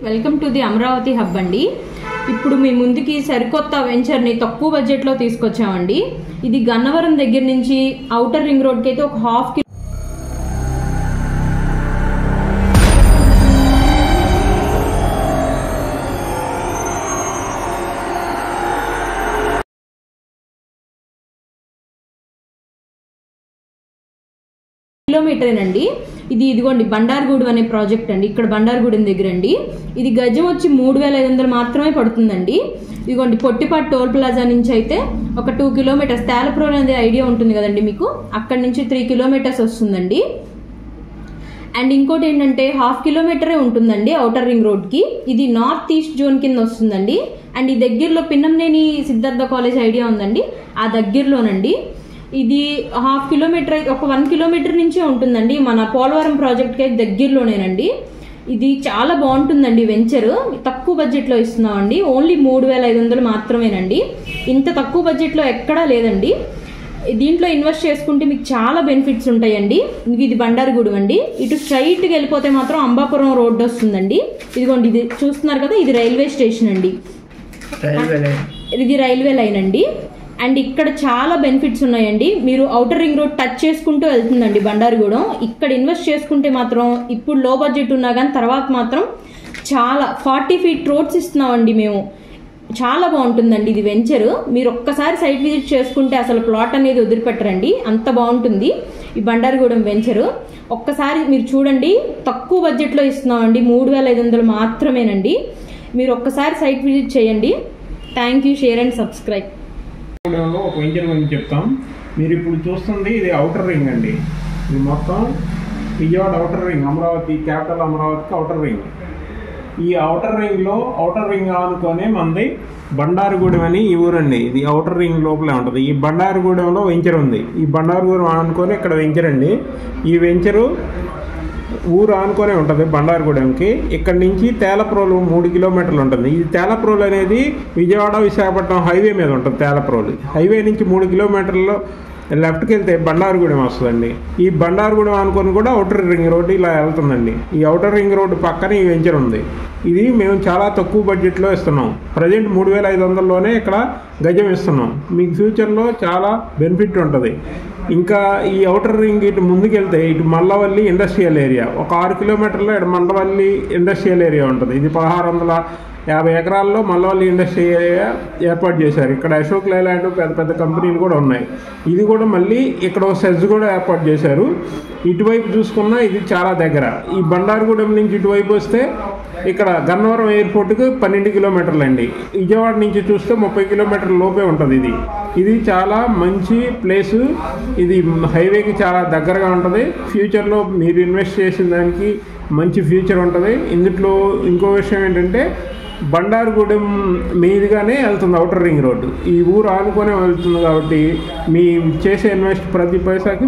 Welcome to the Amaravati hub అండి. ఇప్పుడు మీ ముందుకి సరికొత్త వెంచర్ని తక్కువ బడ్జెట్లో తీసుకొచ్చామండి. ఇది గన్నవరం దగ్గర నుంచి ఔటర్ రింగ్ రోడ్కి అయితే ఒక ½ కిలోమీటరేనండి. ఇదిగోండి బండార్గూడెం అనే ప్రాజెక్ట్ అండి. ఇక్కడ బండార్గూడెం దగ్గర అండి. ఇది గజం వచ్చి 3500 మాత్రమే పడుతుందండి. ఇదిగోండి పొట్టిపాటి టోల్ ప్లాజా నుంచి అయితే ఒక 2 కిలోమీటర్స్, తేలప్రోల్ అనేది ఐడియా ఉంటుంది కదండి మీకు, అక్కడి నుంచి 3 కిలోమీటర్స్ వస్తుందండి. అండ్ ఇంకోటి ఏంటంటే ½ కిలోమీటరే ఉంటుందండి ఔటర్ రింగ్ రోడ్కి. ఇది నార్త్ ఈస్ట్ జోన్ కింద వస్తుందండి. అండ్ ఈ దగ్గరలో పిన్నంనేని సిద్ధార్థ కాలేజ్ ఐడియా ఉందండి, ఆ దగ్గరలోనండి. ఇది ½ కిలోమీటర్, ఒక 1 కిలోమీటర్ నుంచే ఉంటుందండి. మన పోలవరం ప్రాజెక్ట్కి దగ్గరలోనేనండి. ఇది చాలా బాగుంటుందండి వెంచర్. తక్కువ బడ్జెట్లో ఇస్తున్నామండి. ఓన్లీ 3500 మాత్రమేనండి. ఇంత తక్కువ బడ్జెట్లో ఎక్కడా లేదండి. దీంట్లో ఇన్వెస్ట్ చేసుకుంటే మీకు చాలా బెనిఫిట్స్ ఉంటాయండి. ఇది బండార్గూడెం అండి. ఇటు స్ట్రైట్గా వెళ్ళిపోతే మాత్రం అంబాపురం రోడ్డు వస్తుందండి. ఇదిగోండి, ఇది చూస్తున్నారు కదా, ఇది రైల్వే స్టేషన్ అండి. ఇది రైల్వే లైన్ అండి. అండ్ ఇక్కడ చాలా బెనిఫిట్స్ ఉన్నాయండి. మీరు ఔటర్ రింగ్ రోడ్ టచ్ చేసుకుంటూ వెళ్తుందండి బండార్గూడెం. ఇక్కడ ఇన్వెస్ట్ చేసుకుంటే మాత్రం ఇప్పుడు లో బడ్జెట్ ఉన్నా కానీ తర్వాత మాత్రం చాలా 40 ఫీట్ రోడ్స్ ఇస్తున్నామండి మేము. చాలా బాగుంటుందండి ఇది వెంచర్. మీరు ఒక్కసారి సైట్ విజిట్ చేసుకుంటే అసలు ప్లాట్ అనేది వదిలిపెట్టరండి, అంత బాగుంటుంది ఈ బండార్గూడెం వెంచర్. ఒక్కసారి మీరు చూడండి, తక్కువ బడ్జెట్లో ఇస్తున్నామండి. 3500 మాత్రమేనండి. మీరు ఒక్కసారి సైట్ విజిట్ చేయండి. Thank you. Share and subscribe. ఒక వెంచర్ గురించి చెప్తాం. మీరు ఇప్పుడు చూస్తుంది ఇది ఔటర్ రింగ్ అండి. ఇది మొత్తం Vijayawada outer ring, Amaravati capital అమరావతికి ఔటర్ రింగ్. ఈ ఔటర్ రింగ్ ఆనుకొని మనది బండార్గూడెం అని ఈ ఊరండి. ఇది ఔటర్ రింగ్ లోపలే ఉంటుంది. ఈ బండార్గూడెంలో వెంచర్ ఉంది. ఈ బండార్గూడెం ఆనుకొని ఇక్కడ వెంచర్ అండి. ఈ వెంచరు ఊరు ఆనుకొనే ఉంటుంది బండార్గూడెంకి. ఇక్కడ నుంచి తేలప్రోలు 3 కిలోమీటర్లు ఉంటుంది. ఈ తేలప్రోలు అనేది విజయవాడ విశాఖపట్నం హైవే మీద ఉంటుంది. తేలప్రోలు హైవే నుంచి 3 కిలోమీటర్లు లెఫ్ట్కి వెళ్తే బండార్గూడెం వస్తుందండి. ఈ బండార్గూడెం అనుకొని కూడా ఔటర్ రింగ్ రోడ్డు ఇలా వెళ్తుందండి. ఈ ఔటర్ రింగ్ రోడ్డు పక్కన ఈ వెంచర్ ఉంది. ఇది మేము చాలా తక్కువ బడ్జెట్లో ఇస్తున్నాం. ప్రజెంట్ 3500లోనే ఇక్కడ గజం ఇస్తున్నాం. మీకు ఫ్యూచర్లో చాలా బెనిఫిట్ ఉంటుంది. ఇంకా ఈ ఔటర్ రింగ్ ఇటు ముందుకెళ్తే ఇటు మల్లవల్లి ఇండస్ట్రియల్ ఏరియా, ఒక 6 కిలోమీటర్లో ఇటు మల్లవల్లి ఇండస్ట్రియల్ ఏరియా ఉంటుంది. ఇది 1650 ఎకరాల్లో మల్లవల్లి ఇండస్ట్రీ ఏరియా ఏర్పాటు చేశారు. ఇక్కడ అశోక్ లేలాండ్ పెద్ద పెద్ద కంపెనీలు కూడా ఉన్నాయి. ఇది కూడా మళ్ళీ ఇక్కడ ఒక సెజ్ కూడా ఏర్పాటు చేశారు. ఇటువైపు చూసుకున్నా ఇది చాలా దగ్గర. ఈ బండార్గూడెం నుంచి ఇటువైపు వస్తే ఇక్కడ గన్నవరం ఎయిర్పోర్ట్కి 12 కిలోమీటర్లు అండి. విజయవాడ నుంచి చూస్తే 30 కిలోమీటర్ల లోపే ఉంటుంది. ఇది చాలా మంచి ప్లేసు. ఇది హైవేకి చాలా దగ్గరగా ఉంటుంది. ఫ్యూచర్లో మీరు ఇన్వెస్ట్ చేసిన దానికి మంచి ఫ్యూచర్ ఉంటుంది. ఇందులో ఇంకో విషయం ఏంటంటే బండార్గూడెం మీదుగానే వెళ్తుంది ఔటర్ రింగ్ రోడ్డు. ఈ ఊరు ఆనుకొనే వెళ్తుంది కాబట్టి మీ చేసే ఇన్వెస్ట్ ప్రతి పైసాకి